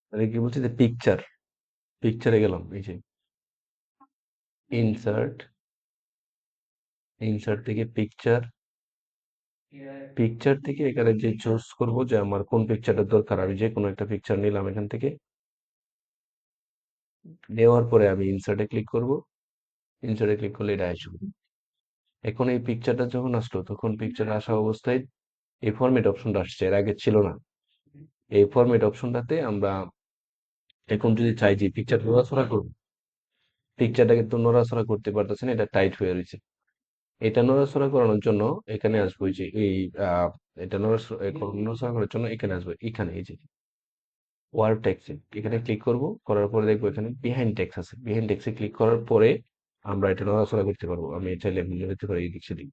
তাহলে কি বলছি যে পিকচারে গেলাম, এই যে ইনসার্ট, ইনসার্ট থেকে পিকচার, পিকচার থেকে এখানে যে চুজ করব যে আমার কোন পিকচারটা দরকার, আমি যে কোনো একটা পিকচার নিলাম এখান থেকে। নেওয়ার পরে আমি ইনসার্টে ক্লিক করব। ইনসার্টে ক্লিক করলে এটা আসবে। এখন এই পিকচারটা যখন আসলো তখন পিকচার আসা অবস্থায় এই ফরম্যাট অপশনটা আসছে, এর আগে ছিল না। এই ফরম্যাট অপশনটাতে আমরা এখন যদি চাই যে পিকচার নড়াচড়া করবো, পিকচারটা কিন্তু নড়াচড়া করতে পারতেছে না, এটা টাইট হয়ে রয়েছে। এটা নড়াচড়া করানোর জন্য এখানে আসবো, এই যে এই আহ, এটা নড়াচড়া করার জন্য এখানে আসবো, এখানে এই যে ওয়ার্ড টেক্সট, এখানে ক্লিক করব। করার পরে দেখবো এখানে বিহাইন্ড টেক্সট আছে, বিহাইন্ড টেক্সটে ক্লিক করার পরে আমরা এটা নড়াচড়া করতে পারবো। আমি চাইলে এমনি নিতে পারি এদিক সেদিক।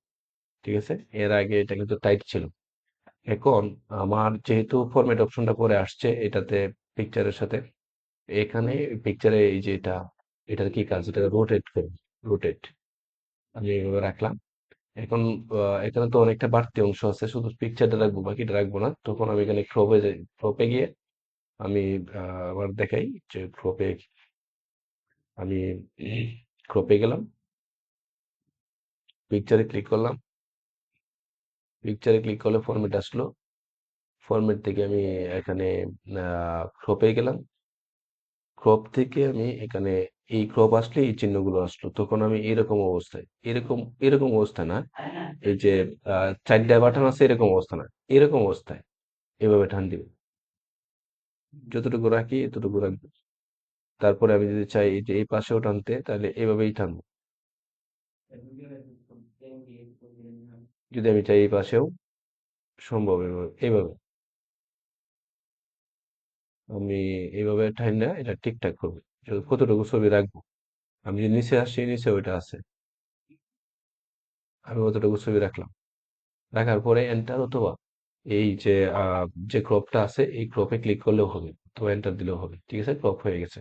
ঠিক আছে, এর আগে এটা কিন্তু টাইট ছিল। এখন আমার যেহেতু ফরম্যাট অপশনটা পরে আসছে এটাতে, পিকচারের সাথে, এখানে পিকচারে এই যে এটার কি কাজ, এটা রোটেট করব। রোটেট আমি এইভাবে রাখলাম। এখন এখানে তো অনেকটা বাড়তি অংশ আছে, শুধু পিকচারটা রাখবো, বাকিটা রাখবো না। তখন আমি এখানে ক্রপে যাই, ক্রপে গিয়ে আমি আবার দেখাই যে ক্রপে আমি ক্রপে গেলাম, পিকচারে ক্লিক করলাম। পিকচারে ক্লিক করলে ফরম্যাট আসলো। ফরম্যাট থেকে আমি এখানে ক্রপে গেলাম। ক্রপ থেকে আমি এখানে এই ক্রপ আসলে এই চিহ্নগুলো আসলো, তখন আমি এরকম অবস্থায়, এরকম এরকম অবস্থা না, এই যে চারটা বাটন আছে এরকম অবস্থা না, এরকম অবস্থায় এভাবে টান দিবে। যতটুকু রাখি এতটুকু রাখবো। তারপরে আমি যদি চাই এই যে এই পাশেও টানতে, তাহলে এভাবেই টানবো। যদি আমি চাই এই পাশেও, সম্ভব এভাবে এইভাবে আমি এইভাবে টাইম না, এটা ঠিকঠাক করবে কতটুকু ছবি রাখবো। আমি যে নিচে আসছি নিচে ওইটা আছে, আমি অতটুকু ছবি রাখলাম। রাখার পরে এন্টার, অথবা এই যে যে ক্রপটা আছে এই ক্রপে ক্লিক করলেও হবে, তো এন্টার দিলেও হবে। ঠিক আছে, ক্রপ হয়ে গেছে।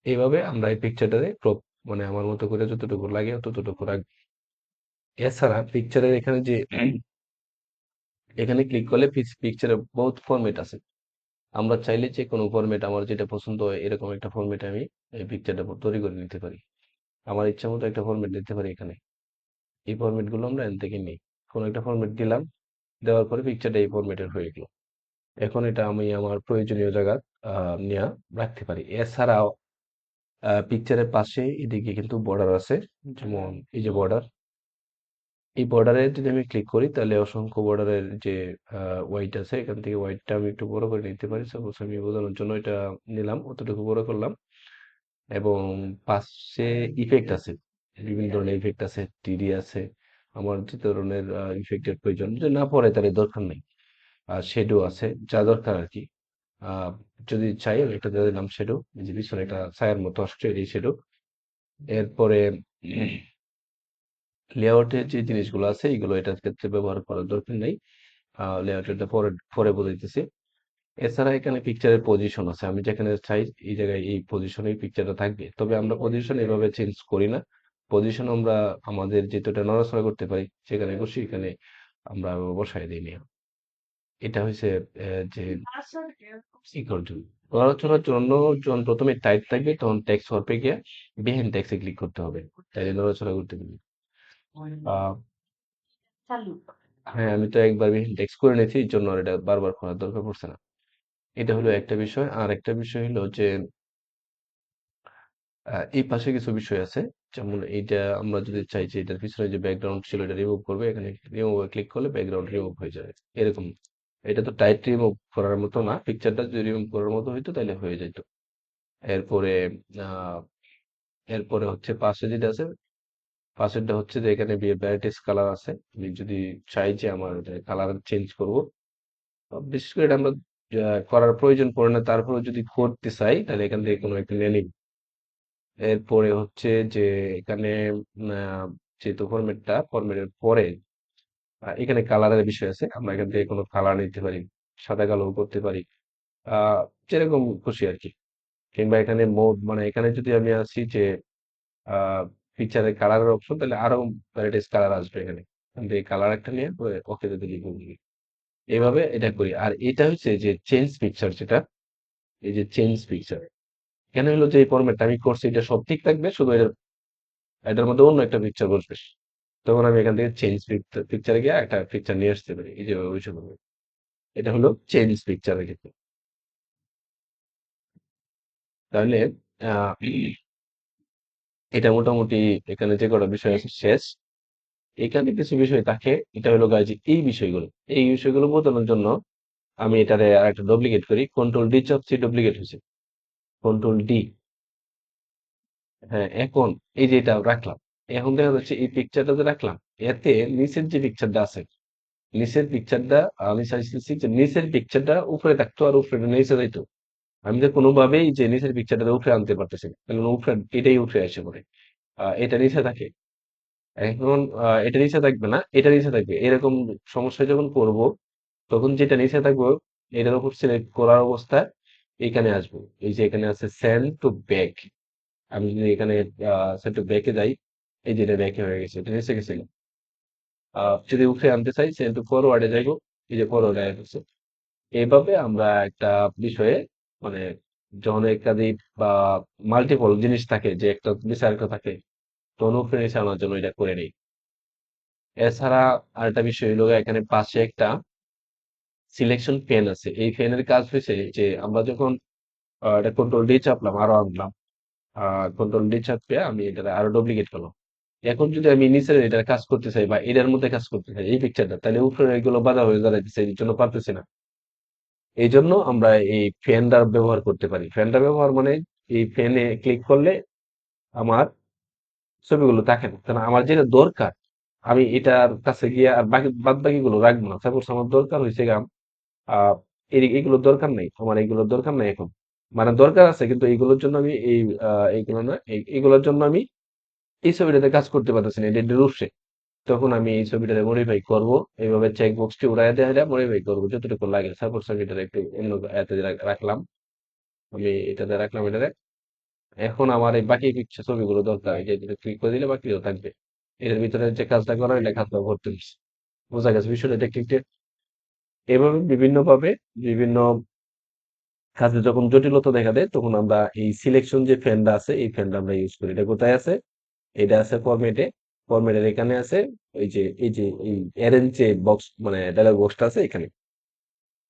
এইভাবে আমরা এই পিকচারটারে ক্রপ, মানে আমার মতো করে যতটুকু লাগে ততটুকু রাখবো। এছাড়া পিকচারের এখানে যে এখানে ক্লিক করলে পিকচারে বহুত ফরম্যাট আছে। আমরা চাইলে যে কোনো ফরম্যাট, আমার যেটা পছন্দ হয় এরকম একটা ফরম্যাট আমি এই পিকচারটা তৈরি করে নিতে পারি। আমার ইচ্ছা মতো একটা ফরম্যাট দিতে পারি এখানে। এই ফরম্যাট গুলো আমরা এখান থেকে নিই। কোনো একটা ফরম্যাট দিলাম, দেওয়ার পরে পিকচারটা এই ফরম্যাটের হয়ে গেল। এখন এটা আমি আমার প্রয়োজনীয় জায়গা নিয়ে রাখতে পারি। এছাড়াও পিকচারের পাশে এদিকে কিন্তু বর্ডার আছে, যেমন এই যে বর্ডার, এই বর্ডারে যদি আমি ক্লিক করি তাহলে অসংখ্য বর্ডারের যে হোয়াইট আছে, এখান থেকে হোয়াইটটা আমি একটু বড় করে নিতে পারি। সাপোজ আমি বোঝানোর জন্য এটা নিলাম, অতটুকু বড় করলাম। এবং পাশে ইফেক্ট আছে, বিভিন্ন ধরনের ইফেক্ট আছে, টিডি আছে। আমার যে ধরনের ইফেক্টের প্রয়োজন যদি না পড়ে তাহলে দরকার নেই। আর শেডো আছে, যা দরকার আর কি। আহ যদি চাই আমি একটা দিয়ে দিলাম শেডো, যে পিছনে একটা ছায়ার মতো আসছে এই শেডো। এরপরে লেআউটের যে জিনিসগুলো আছে এইগুলো এটার ক্ষেত্রে ব্যবহার করার দরকার নেই। লেআউটটা পরে পরে বলে দিতেছি। এছাড়া এখানে পিকচারের পজিশন আছে, আমি যেখানে চাই এই জায়গায় এই পজিশনে পিকচারটা থাকবে। তবে আমরা পজিশন এভাবে চেঞ্জ করি না। পজিশন আমরা আমাদের যেটা নড়াচড়া করতে পারি সেখানে বসে এখানে আমরা বসায় দিই নিয়ে। এটা হচ্ছে যে সিকিউর জন্য। নড়াচড়ার জন্য যখন প্রথমে টাইট থাকবে তখন টেক্সট হরপে গিয়ে বিহাইন্ড টেক্সটে ক্লিক করতে হবে, তাইলে নড়াচড়া করতে পারবে। আহ হ্যাঁ, আমি তো একবার বিহাইন্ড টেক্সট করে নিয়েছি, এই জন্য আর এটা বারবার করার দরকার পড়ছে না। এটা হলো একটা বিষয়। আর একটা বিষয় হলো যে এই পাশে কিছু বিষয় আছে, যেমন এইটা আমরা যদি চাই যে এটার পিছনে যে ব্যাকগ্রাউন্ড ছিল এটা রিমুভ করবে, এখানে রিমুভে ক্লিক করলে ব্যাকগ্রাউন্ড রিমুভ হয়ে যাবে এরকম। এটা তো টাইট রিমুভ করার মতো না, পিকচারটা যদি রিমুভ করার মতো হইতো তাহলে হয়ে যেত। এরপরে আহ এরপরে হচ্ছে পাশে যেটা আছে, পাশেরটা হচ্ছে যে এখানে ভ্যারাইটিস কালার আছে। আমি যদি চাই যে আমার কালার চেঞ্জ করব, বিশেষ করে এটা আমরা করার প্রয়োজন পড়ে না, তারপরে যদি করতে চাই তাহলে এখান থেকে কোনো একটা নিয়ে নিব। এরপরে হচ্ছে যে এখানে আহ, যেহেতু ফরম্যাটের পরে এখানে কালারের বিষয় আছে, আমরা এখান থেকে কোনো কালার নিতে পারি, সাদা কালো করতে পারি, যেরকম খুশি আর কি। কিংবা এখানে মোড, মানে এখানে যদি আমি আসি যে পিকচারের কালারের অপশন, তাহলে আরো ভ্যারাইটিস কালার আসবে এখানে। এই কালার একটা নিয়ে ওকে যদি লিখে দিই। এইভাবে এটা করি। আর এটা হচ্ছে যে চেঞ্জ পিকচার যেটা, এই যে চেঞ্জ পিকচার, এখানে হলো যে এই ফরম্যাটটা আমি করছি এটা সব ঠিক থাকবে, শুধু এটার মধ্যে অন্য একটা পিকচার বসবে। তখন আমি এখান থেকে চেঞ্জ পিকচারে গিয়ে একটা পিকচার নিয়ে আসতে পারি, এই যে ওই সময়। এটা হলো চেঞ্জ পিকচারের ক্ষেত্রে। তাহলে আহ এটা মোটামুটি এখানে যে কটা বিষয় আছে শেষ। এখানে কিছু বিষয় থাকে, এটা হলো গাইজ এই বিষয়গুলো, এই বিষয়গুলো বোঝানোর জন্য আমি এটারে আর একটা ডুপ্লিকেট করি, কন্ট্রোল ডি চাপছি, ডুপ্লিকেট হয়েছে, কন্ট্রোল ডি। হ্যাঁ, এখন এই যে এটা রাখলাম, এখন দেখা যাচ্ছে এই পিকচারটা যে রাখলাম, এতে নিচের যে পিকচারটা আছে, নিচের পিকচারটা আমি চাইতেছি যে নিচের পিকচারটা উপরে থাকতো আর উপরে নিচে যাইতো। আমি তো কোনোভাবেই যে নিচের পিকচারটা উপরে আনতে পারতেছি না, কারণ উপরে এটাই উপরে আসে পড়ে, এটা নিচে থাকে। এখন এটা নিচে থাকবে না, এটা নিচে থাকবে, এরকম সমস্যা যখন করব, তখন যেটা নিচে থাকবো এটার উপর সিলেক্ট করার অবস্থায় এখানে আসবো, এই যে এখানে আছে সেন্ড টু ব্যাক। আমি যদি এখানে সেন্ড টু ব্যাকে যাই, এই যে এটা ব্যাকে হয়ে গেছে, এটা নিচে গেছিল। যদি উপরে আনতে চাই সেন্ড টু ফরওয়ার্ডে যাইবো, এই যে ফরওয়ার্ডে আসছে। এইভাবে আমরা একটা বিষয়ে মানে যখন একাধিক বা মাল্টিপল জিনিস থাকে, যে একটা বিষয় একটা থাকে, তখন উপরে নিচে আনার জন্য এটা করে নেই। এছাড়া আরেকটা বিষয় হলো এখানে পাশে একটা সিলেকশন পেন আছে, এই পেনের কাজ হয়েছে যে আমরা যখন এটা কন্ট্রোল ডি চাপলাম, আরো আনলাম, কন্ট্রোল ডি চাপে আমি এটা আরো ডুপ্লিকেট করলাম। এখন যদি আমি নিচের এটার কাজ করতে চাই বা এটার মধ্যে কাজ করতে চাই এই পিকচারটা, তাহলে উপরে এগুলো বাধা হয়ে দাঁড়াইতেছে, এই জন্য পারতেছি না। এই জন্য আমরা এই ফ্যানটা ব্যবহার করতে পারি। ফ্যানটা ব্যবহার মানে এই ফ্যানে ক্লিক করলে আমার ছবিগুলো থাকে না, কারণ আমার যেটা দরকার আমি এটার কাছে গিয়ে আর বাকি বাদ বাকিগুলো রাখবো না। সাপোজ আমার দরকার হয়েছে আহ এইগুলোর দরকার নেই, আমার এইগুলোর দরকার নেই এখন, মানে দরকার আছে কিন্তু এইগুলোর জন্য আমি এইগুলো না, এইগুলোর জন্য আমি এই ছবিটাতে কাজ করতে পারতেছি না, এটা রূপসে। তখন আমি এই ছবিটাতে মডিফাই করব, এইভাবে চেক বক্সটি উড়াই দেওয়া মডিফাই করবো যতটুকু লাগে। সাপোজ আমি এটাতে একটু অন্য এতে রাখলাম, আমি এটাতে রাখলাম এটাতে। এখন আমার এই বাকি কিছু ছবিগুলো দরকার, এই যে ক্লিক করে দিলে বাকিও থাকবে। এটার ভিতরে যে কাজটা করা এটা কাজটা করতে হচ্ছে। বোঝা গেছে বিষয়টা দেখতে? এভাবে বিভিন্ন ভাবে বিভিন্ন কাজে যখন জটিলতা দেখা দেয়, তখন আমরা এই সিলেকশন যে ফ্যানটা আছে এই ফ্যানটা আমরা ইউজ করি। এটা কোথায় আছে? এটা আছে ফরম্যাটে, ফরম্যাটের এখানে আছে, এই যে এই অ্যারেঞ্জ যে বক্স মানে ডায়লগ বক্সটা আছে এখানে।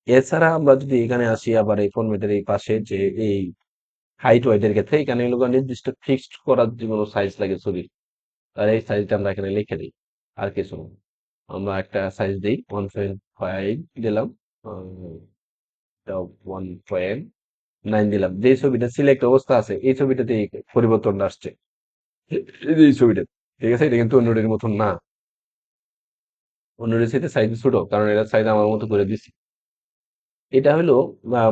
এছাড়া আমরা যদি এখানে আসি আবার এই ফরম্যাটের এই পাশে যে এই হাইট ওয়াইড এর ক্ষেত্রে এখানে এগুলো নির্দিষ্ট ফিক্সড করার যে কোনো সাইজ লাগে ছবির, আর এই সাইজটা আমরা এখানে লিখে দিই। আর কিছু না, আমরা একটা সাইজ দিই 1.5 দিলাম, 1.9 দিলাম। যে ছবিটা সিলেক্ট অবস্থা আছে এই ছবিটাতে এই পরিবর্তনটা আসছে, এই যে এই ছবিটা, ঠিক আছে? এটা কিন্তু অন্যটির মতন না, অন্যটির সাথে সাইজ ছোট, কারণ এটা সাইজ আমার মতো করে দিছি। এটা হলো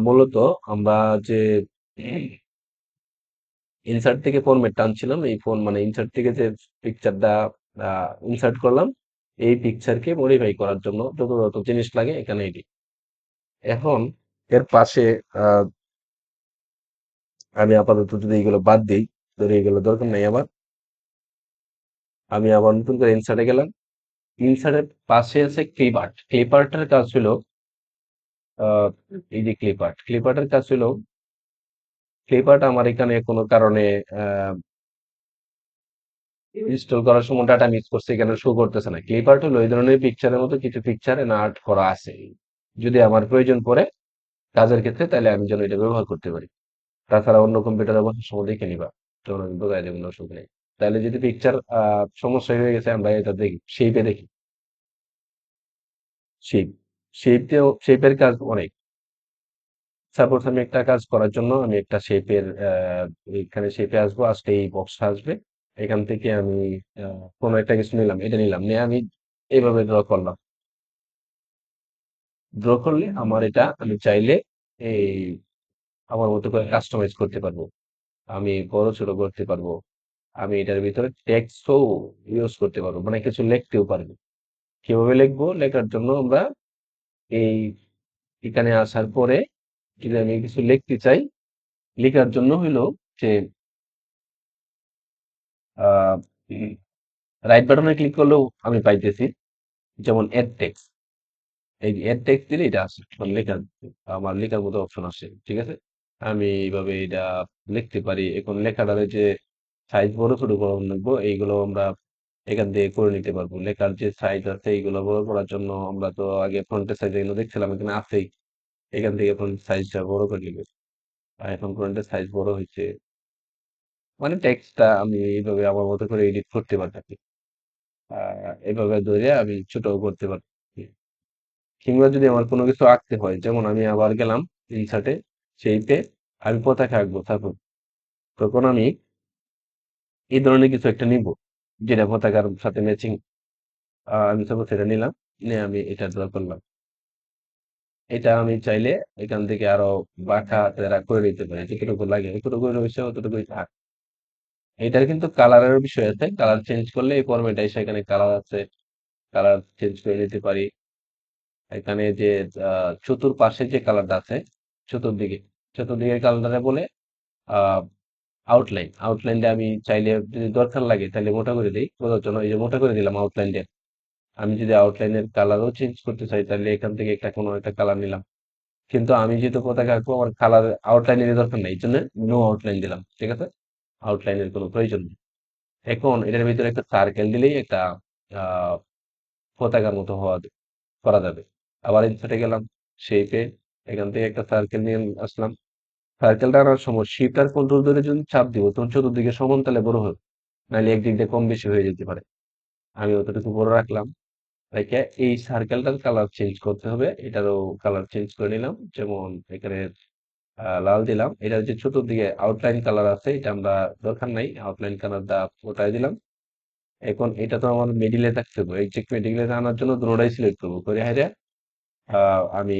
মূলত আমরা যে ইনসার্ট থেকে ফরম্যাট টানছিলাম, এই ফোন মানে ইনসার্ট থেকে যে পিকচারটা ইনসার্ট করলাম, এই পিকচারকে মডিফাই করার জন্য যত যত জিনিস লাগে এখানে এটি। এখন এর পাশে আহ, আমি আপাতত যদি এইগুলো বাদ দিই, ধরে এইগুলো দরকার নাই আমার, আমি আবার নতুন করে ইনসার্টে গেলাম। ইনসার্টের পাশে আছে ক্লিপ আর্ট। ক্লিপ আর্টের কাজ হলো আহ, এই যে ক্লিপ আর্ট, ক্লিপ আর্টের কাজ হলো, ক্লিপ আর্ট আমার এখানে কোনো কারণে ইনস্টল করার সময় ডাটা মিস করছে, এখানে শো করতেছে না। ক্লিপ আর্ট হলো এই ধরনের পিকচারের মতো কিছু পিকচার আর্ট করা আছে, যদি আমার প্রয়োজন পড়ে কাজের ক্ষেত্রে, তাহলে আমি যেন এটা ব্যবহার করতে পারি। তাছাড়া অন্য কম্পিউটার ব্যবহার সময় দেখে নিবা, তখন আমি বোঝাই দেবো, কোনো অসুবিধা নেই। তাহলে যদি পিকচার সমস্যা হয়ে গেছে আমরা এটা দেখি, শেপে দেখি। শেপ, শেপের কাজ অনেক। সাপোজ আমি একটা কাজ করার জন্য আমি একটা শেপের এখানে শেপে আসবো, আসলে এই বক্সটা আসবে, এখান থেকে আমি কোনো একটা কিছু নিলাম, এটা নিলাম নিয়ে আমি এইভাবে ড্র করলাম। ড্র করলে আমার এটা আমি চাইলে এই আমার মতো করে কাস্টমাইজ করতে পারবো, আমি বড় ছোট করতে পারবো, আমি এটার ভিতরে টেক্সটও ইউজ করতে পারবো, মানে কিছু লিখতেও পারবো। কিভাবে লিখবো? লেখার জন্য আমরা এই এখানে আসার পরে যদি আমি কিছু লিখতে চাই, লেখার জন্য হইলো যে আহ রাইট বাটনে ক্লিক করলেও আমি পাইতেছি, যেমন এড টেক্সট, এই এড টেক্সট দিলে এটা আসে, আমার লেখার মতো অপশন আসে, ঠিক আছে? আমি এইভাবে এটা লিখতে পারি। এখন লেখাটার যে সাইজ বড় ছোট করে লিখবো এইগুলো আমরা এখান থেকে করে নিতে পারবো। লেখার যে সাইজ আছে এইগুলো বড় করার জন্য আমরা তো আগে ফন্টের সাইজ এগুলো দেখছিলাম, এখানে আছেই। এখান থেকে ফন্ট সাইজটা বড় করে নিবে। আর এখন ফন্টের সাইজ বড় হয়েছে, মানে টেক্সটটা আমি এইভাবে আমার মতো করে এডিট করতে পারতেছি। এভাবে ধরে আমি ছোট করতে পারছি। কিংবা যদি আমার কোনো কিছু আঁকতে হয়, যেমন আমি আবার গেলাম ইনসার্টে, সেইপে আমি পতাকা আঁকবো তারপর, তখন আমি এই ধরনের কিছু একটা নিব যেটা পতাকার সাথে ম্যাচিং। আমি সাপোজ এটা নিলাম, নিয়ে আমি এটা ড্র করলাম। এটা আমি চাইলে এখান থেকে আরো বাঁকা তেরা করে নিতে পারি, যতটুকু লাগে যতটুকু রয়েছে অতটুকুই থাক। এটার কিন্তু কালারের বিষয় আছে, কালার চেঞ্জ করলে এই ফরম্যাটে সেখানে কালার আছে, কালার চেঞ্জ করে নিতে পারি। এখানে যে চতুর্পাশে যে কালারটা আছে, চতুর্দিকে চতুর্দিকের কালারটা বলে আউটলাইন। আউটলাইনটা আমি চাইলে যদি দরকার লাগে তাহলে মোটা করে দিই বোঝার জন্য, এই যে মোটা করে দিলাম আউটলাইনটা। আমি যদি আউটলাইনের কালারও চেঞ্জ করতে চাই তাহলে এখান থেকে একটা কোনো একটা কালার নিলাম। কিন্তু আমি যেহেতু পতাকা আঁকবো আমার কালার আউটলাইনের দরকার নেই, এই জন্য নো আউটলাইন দিলাম, ঠিক আছে। আউটলাইনের কোনো প্রয়োজন নেই। এখন এটার ভিতরে একটা সার্কেল দিলেই একটা আহ পতাকার মতো করা যাবে। আবার ইনসার্টে গেলাম, শেপে, এখান থেকে একটা সার্কেল নিয়ে আসলাম। সার্কেলটা আনার সময় শিফট আর কন্ট্রোল ধরে যদি চাপ দিব তখন চতুর্দিকে সমান তালে বড় হবে, নাহলে একদিক দিয়ে কম বেশি হয়ে যেতে পারে। আমি অতটুকু বড় রাখলাম, রেখে এই সার্কেলটার কালার চেঞ্জ করতে হবে, এটারও কালার চেঞ্জ করে নিলাম। যেমন এখানে লাল দিলাম, এটার যে চতুর্দিকে আউটলাইন কালার আছে এটা আমরা দরকার নাই, আউটলাইন কালারটা ওটাই দিলাম। এখন এটা তো আমার মিডিলে থাকতে হবে, এক্সাক্ট মিডিলে আনার জন্য দুটোটাই সিলেক্ট করবো করে হাইরে আমি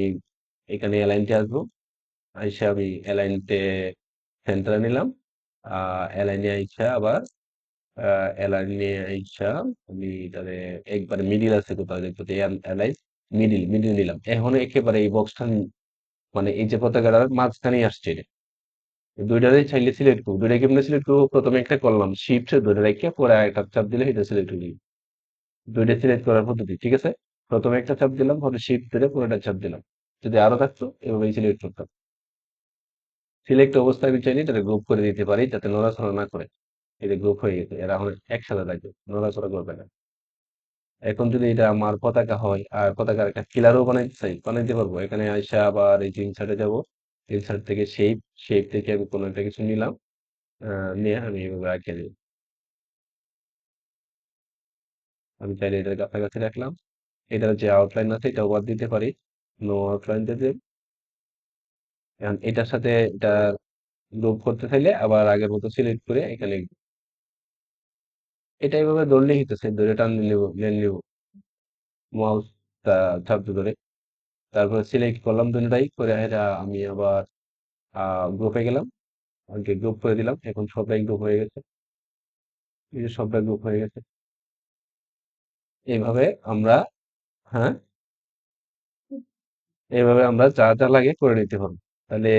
এখানে অ্যালাইনতে আসবো। আইসা আমি অ্যালাইনতে সেন্টারে নিলাম। অ্যালাইনে আইসা আবার অ্যালাইনে আইসা আমি এটারে একবারে মিডিল আছে কোথাও দেখতে অ্যালাইন, মিডিল নিলাম। এখন একেবারে এই বক্সটা মানে এই যে পতাকাটার মাঝখানেই আসছে এটা। দুইটারই চাইলে সিলেক্ট করবো, দুইটা কেমনে সিলেক্ট করবো, প্রথমে একটা করলাম শিফট ধরে রেখে পরে একটা চাপ দিলে এটা সিলেক্ট হয়ে যাবে। দুইটা সিলেক্ট করার পদ্ধতি, ঠিক আছে। প্রথমে একটা চাপ দিলাম, পরে শিফট ধরে পরেরটা চাপ দিলাম। যদি আরো থাকতো এভাবেই সিলেক্ট করতাম। সিলেক্ট অবস্থায় আমি চাইলে এটা গ্রুপ করে দিতে পারি যাতে নড়াচড়া না করে। এই যে গ্রুপ হয়ে গেছে, এরা এখন একসাথে থাকবে, নড়াচড়া করবে না। এখন যদি এটা আমার পতাকা হয় আর পতাকার একটা কিলারও বানাইতে চাই, বানাইতে পারবো। এখানে আইসা আবার এই যে ইনসার্টে যাবো, ইনসার্ট থেকে শেপ থেকে আমি কোনো একটা কিছু নিলাম, নিয়ে আমি এভাবে আঁকে দিই। আমি চাইলে এটার কাছাকাছি রাখলাম। এটার যে আউটলাইন আছে এটা বাদ দিতে পারি, নো আউটলাইন দিতে। এখন এটার সাথে এটা গ্রুপ করতে চাইলে আবার আগের মতো সিলেক্ট করে এখানে এটা এইভাবে ধরলেই হইতেছে, ধরে টান নিব মাউস চাপতে ধরে। তারপরে সিলেক্ট করলাম দুটাই করে, এটা আমি আবার গ্রুপে গেলাম, ওকে গ্রুপ করে দিলাম। এখন সবটাই গ্রুপ হয়ে গেছে, এই যে সবটা গ্রুপ হয়ে গেছে। এইভাবে আমরা, হ্যাঁ, এইভাবে আমরা যা যা লাগে করে নিতে পারবো। তাহলে